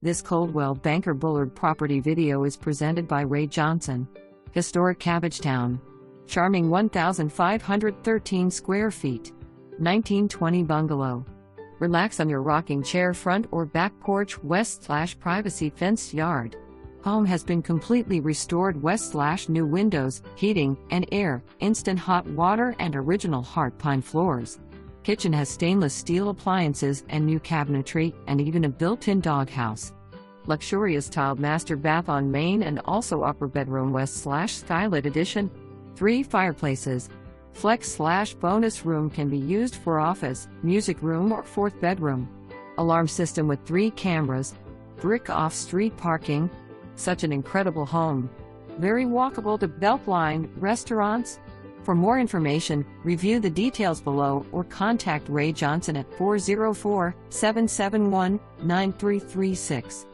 This Coldwell Banker Bullard property video is presented by Rae Johnson. Historic Cabbagetown. Charming 1,513 square feet. 1920 bungalow. Relax on your rocking chair, front or back porch, west/privacy fenced yard. Home has been completely restored, west/new windows, heating and air, instant hot water and original heart pine floors. Kitchen has stainless steel appliances and new cabinetry, and even a built-in doghouse. Luxurious tiled master bath on main and also upper bedroom, west/skylit addition. 3 fireplaces. Flex/bonus room can be used for office, music room or 4th bedroom. Alarm system with 3 cameras. Brick off-street parking. Such an incredible home. Very walkable to Beltline restaurants. For more information, review the details below or contact Rae Johnson at 404-771-9336.